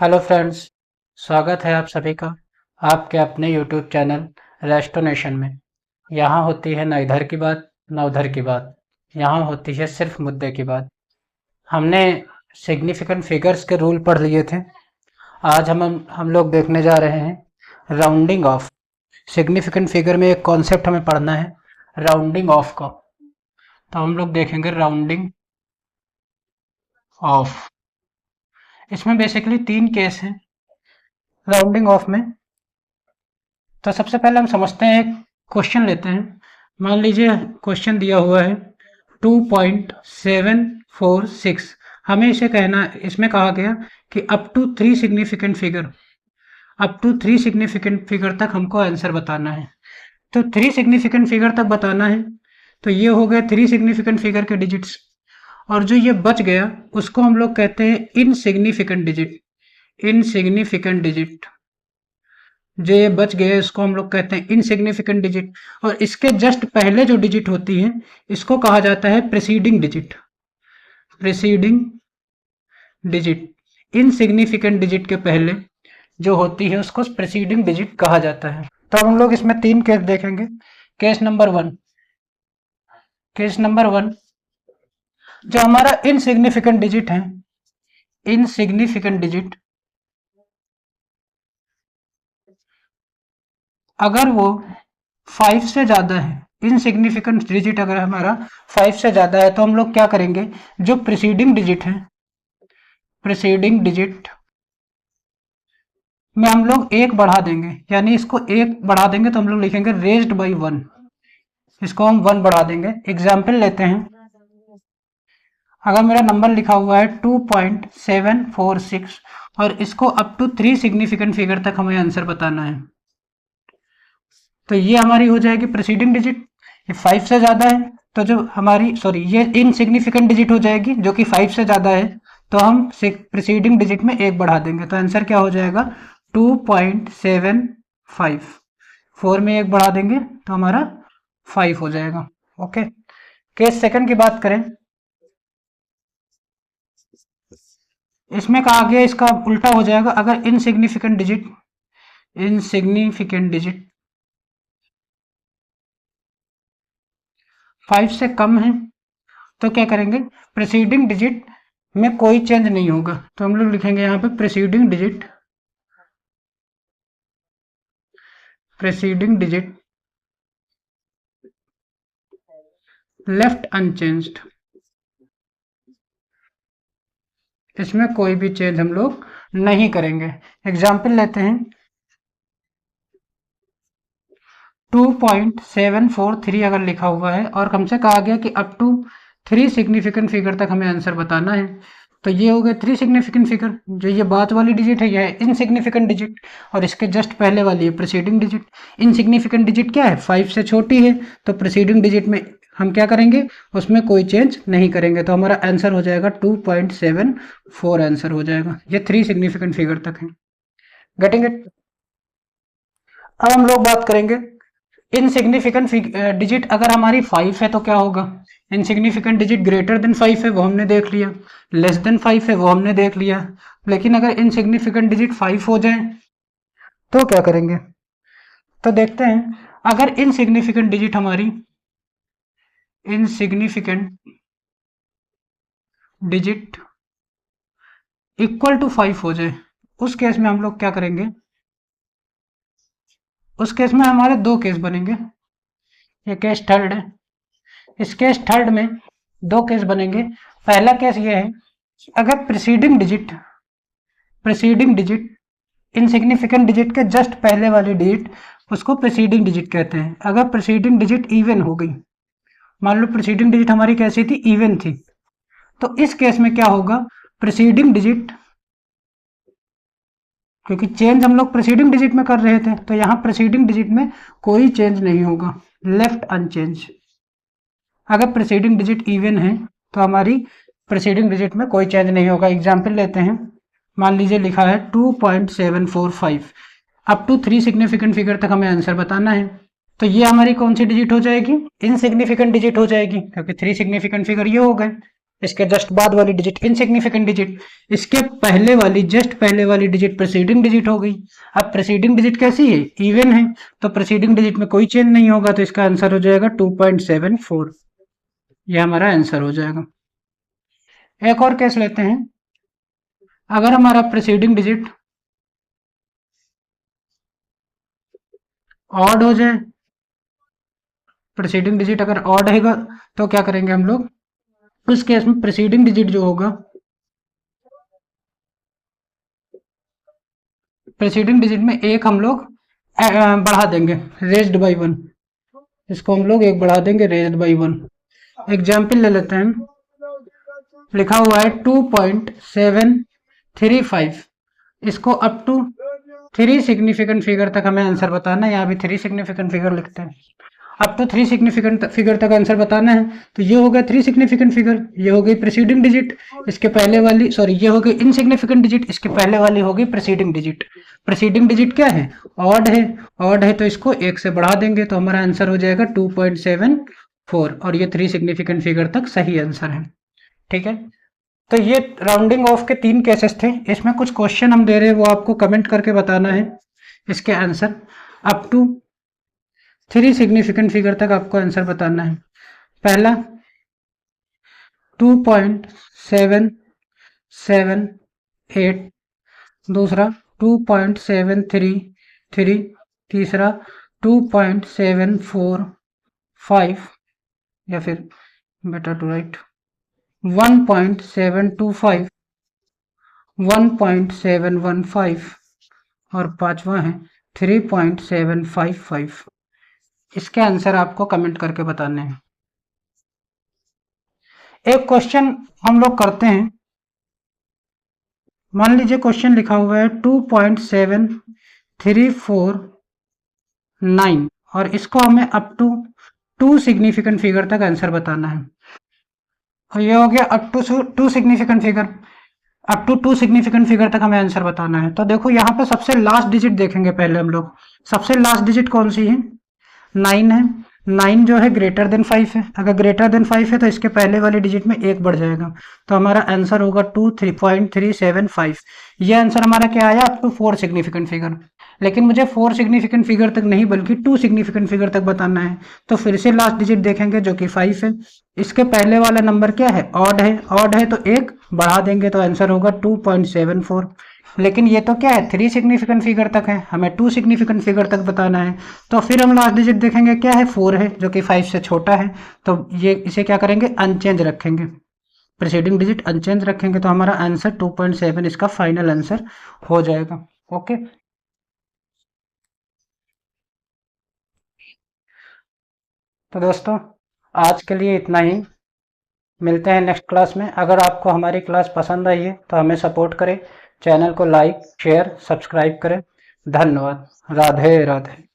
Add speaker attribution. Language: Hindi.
Speaker 1: हेलो फ्रेंड्स, स्वागत है आप सभी का आपके अपने यूट्यूब चैनल रेस्टोनेशन में। यहाँ होती है न इधर की बात न उधर की बात, यहाँ होती है सिर्फ मुद्दे की बात। हमने सिग्निफिकेंट फिगर्स के रूल पढ़ लिए थे। आज हम लोग देखने जा रहे हैं राउंडिंग ऑफ। सिग्निफिकेंट फिगर में एक कॉन्सेप्ट हमें पढ़ना है राउंडिंग ऑफ का। तो हम लोग देखेंगे राउंडिंग ऑफ। इसमें बेसिकली 3 केस हैं राउंडिंग ऑफ में। तो सबसे पहले हम समझते हैं, एक क्वेश्चन लेते हैं। मान लीजिए क्वेश्चन दिया हुआ है 2.746। हमें इसे कहना, इसमें कहा गया कि अप टू 3 सिग्निफिकेंट फिगर तक हमको आंसर बताना है। तो 3 सिग्निफिकेंट फिगर तक बताना है, तो ये हो गए 3 सिग्निफिकेंट फिगर के डिजिट्स। और जो ये बच गया उसको हम लोग कहते हैं इनसिग्निफिकेंट डिजिट। जो ये बच गए इसको हम लोग कहते हैं इनसिग्निफिकेंट डिजिट। और इसके जस्ट पहले जो डिजिट होती है इसको कहा जाता है प्रीसीडिंग डिजिट। इनसिग्निफिकेंट डिजिट के पहले जो होती है उसको प्रीसीडिंग डिजिट कहा जाता है। तो हम लोग इसमें 3 केस देखेंगे। केस नंबर वन, जो हमारा इनसिग्निफिकेंट डिजिट अगर वो 5 से ज़्यादा है, इनसिग्निफिकेंट डिजिट अगर हमारा 5 से ज़्यादा है, तो हम लोग क्या करेंगे, जो प्रीसीडिंग डिजिट में हम लोग 1 बढ़ा देंगे, यानी इसको 1 बढ़ा देंगे तो हम लोग लिखेंगे रेज्ड बाई 1। इसको हम 1 बढ़ा देंगे। एग्जाम्पल लेते हैं, अगर मेरा नंबर लिखा हुआ है 2.746 और इसको अप टू 3 सिग्निफिकेंट फिगर तक हमें आंसर बताना है, तो ये हमारी हो जाएगी प्रीसीडिंग डिजिट। ये 5 से ज़्यादा है तो जो हमारी ये इनसिग्निफिकेंट डिजिट हो जाएगी जो कि 5 से ज़्यादा है, तो हम प्रीसीडिंग डिजिट में 1 बढ़ा देंगे, तो आंसर क्या हो जाएगा 2.75। 4 में 1 बढ़ा देंगे तो हमारा 5 हो जाएगा। ओके। केस सेकंड की बात करें, इसमें कहा गया इसका उल्टा हो जाएगा। अगर इनसिग्निफिकेंट डिजिट 5 से कम है तो क्या करेंगे, प्रीसीडिंग डिजिट में कोई चेंज नहीं होगा, तो हम लोग लिखेंगे यहाँ पे प्रीसीडिंग डिजिट लेफ्ट अनचेंज्ड। इसमें कोई भी चेंज हम लोग नहीं करेंगे। एग्जाम्पल लेते हैं, 2.743 अगर लिखा हुआ है और हमसे कहा गया कि अप टू 3 सिग्निफिकेंट फिगर तक हमें आंसर बताना है, तो ये हो गए 3 सिग्निफिकेंट फिगर। जो ये बात वाली डिजिट है यह है इनसिग्निफिकेंट डिजिट, और इसके जस्ट पहले वाली है प्रीसीडिंग डिजिट। इनसिग्निफिकेंट डिजिट क्या है, 5 से छोटी है, तो प्रीसीडिंग डिजिट में हम क्या करेंगे, उसमें कोई चेंज नहीं करेंगे, तो हमारा आंसर हो जाएगा 2.74 आंसर हो जाएगा। ये 3 सिग्निफिकेंट फिगर तक है। Getting it. अब हम लोग बात करेंगे इनसिग्निफिकेंट डिजिट अगर हमारी 5 है तो क्या होगा। इनसिग्निफिकेंट डिजिट ग्रेटर देन 5 है वो हमने देख लिया, लेस देन 5 है वो हमने देख लिया, लेकिन अगर इनसिग्निफिकेंट डिजिट 5 हो जाए तो क्या करेंगे। तो देखते हैं, अगर इनसिग्निफिकेंट डिजिट हमारी इक्वल टू 5 हो जाए, उस केस में हम लोग क्या करेंगे, उस केस में हमारे 2 केस बनेंगे। ये केस थर्ड है। इस केस थर्ड में 2 केस बनेंगे। पहला केस ये है, अगर प्रीसीडिंग डिजिट इनसिग्निफिकेंट डिजिट के जस्ट पहले वाली डिजिट, उसको प्रीसीडिंग डिजिट कहते हैं। अगर प्रीसीडिंग डिजिट इवन हो गई, मान लो प्रीसीडिंग डिजिट हमारी कैसी थी, इवन थी, तो इस केस में क्या होगा, प्रीसीडिंग डिजिट, क्योंकि चेंज हम लोग प्रीसीडिंग डिजिट में कर रहे थे, तो यहाँ प्रीसीडिंग डिजिट में कोई चेंज नहीं होगा, लेफ्ट अनचेंज। अगर प्रीसीडिंग डिजिट इवन है तो हमारी प्रीसीडिंग डिजिट में कोई चेंज नहीं होगा। एग्जाम्पल लेते हैं, मान लीजिए लिखा है 2.745, अप टू 3 सिग्निफिकेंट फिगर तक हमें आंसर बताना है, तो ये हमारी कौन सी डिजिट हो जाएगी, इनसिग्निफिकेंट डिजिट हो जाएगी, क्योंकि 3 सिग्निफिकेंट फिगर ये हो गए। इसके जस्ट बाद वाली डिजिट इनसिग्निफिकेंट डिजिट, इसके पहले वाली जस्ट पहले वाली डिजिट प्रीसीडिंग डिजिट हो गई। अब प्रीसीडिंग डिजिट कैसी है, इवन है, तो प्रीसीडिंग डिजिट में कोई चेंज नहीं होगा, तो इसका आंसर हो जाएगा 2.74। यह हमारा आंसर हो जाएगा। एक और केस लेते हैं, अगर हमारा प्रीसीडिंग डिजिट ऑड हो जाए, प्रीसीडिंग डिजिट अगर ऑड रहेगा तो क्या करेंगे हम लोग, उस केस में प्रीसीडिंग डिजिट जो होगा, प्रीसीडिंग डिजिट में एक हम लोग बढ़ा देंगे, रेज्ड बाई 1, इसको हम लोग एक बढ़ा देंगे रेज्ड बाई 1। एग्जाम्पल ले लेते हैं, लिखा हुआ है 2.735, इसको अप टू 3 सिग्निफिकेंट फिगर तक हमें आंसर बताना है। यहाँ भी 3 सिग्निफिकेंट फिगर लिखते हैं, अप टू 3 सिग्निफिकेंट फिगर तक आंसर बताना है। तो ये हो गया 3 सिग्निफिकेंट फिगर, ये हो गई प्रीसीडिंग डिजिट, इसके पहले वाली सॉरी ये हो गई इनसिग्निफिकेंट डिजिट, इसके पहले वाली हो गई प्रीसीडिंग डिजिट। प्रीसीडिंग डिजिट क्या है, ऑड है, ऑड है तो इसको 1 से बढ़ा देंगे, तो हमारा आंसर हो जाएगा 2.74, और ये 3 सिग्निफिकेंट फिगर तक सही आंसर है। ठीक है, तो ये राउंडिंग ऑफ के 3 केसेस थे। इसमें कुछ क्वेश्चन हम दे रहे हैं, वो आपको कमेंट करके बताना है इसके answer. Up to 3 significant figure तक आपको आंसर बताना है। पहला 2.778, दूसरा 2.733, तीसरा 2.745, या फिर बेटर टू राइट 1.725, 1.715, और पांचवा है 3.755। इसके आंसर आपको कमेंट करके बताने हैं। एक क्वेश्चन हम लोग करते हैं, मान लीजिए क्वेश्चन लिखा हुआ है 2.7349, और इसको हमें अप टू 2 सिग्निफिकेंट फिगर तक आंसर बताना है। और ये हो गया up to 2 significant figure, up to 2 significant figure तक हमें आंसर बताना है। तो देखो यहाँ पे सबसे लास्ट डिजिट देखेंगे पहले हम लोग, सबसे लास्ट डिजिट कौन सी है, 9 है। 9 जो है ग्रेटर देन 5 है, अगर ग्रेटर देन 5 है तो इसके पहले वाली डिजिट में 1 बढ़ जाएगा, तो हमारा आंसर होगा 3.375। ये आंसर हमारा क्या आया, अप टू 4 सिग्निफिकेंट फिगर। लेकिन मुझे 4 सिग्निफिकेंट फिगर तक नहीं बल्कि 2 सिग्निफिकेंट फिगर तक बताना है, तो फिर से लास्ट डिजिट देखेंगे जो कि 5 है। इसके पहले वाला नंबर क्या है, ऑड है, ऑड है तो 1 बढ़ा देंगे तो आंसर होगा 2.74। लेकिन ये तो क्या है, 3 सिग्निफिकेंट फिगर तक है, हमें 2 सिग्निफिकेंट फिगर तक बताना है। तो फिर हम लास्ट डिजिट देखेंगे क्या है, 4 है जो कि 5 से छोटा है, तो ये इसे क्या करेंगे, अनचेंज रखेंगे, प्रीसीडिंग डिजिट अनचेंज रखेंगे, तो हमारा आंसर 2.7 इसका फाइनल आंसर हो जाएगा। ओके, तो दोस्तों आज के लिए इतना ही, मिलते हैं नेक्स्ट क्लास में। अगर आपको हमारी क्लास पसंद आई है तो हमें सपोर्ट करें, चैनल को लाइक शेयर सब्सक्राइब करें। धन्यवाद, राधे राधे।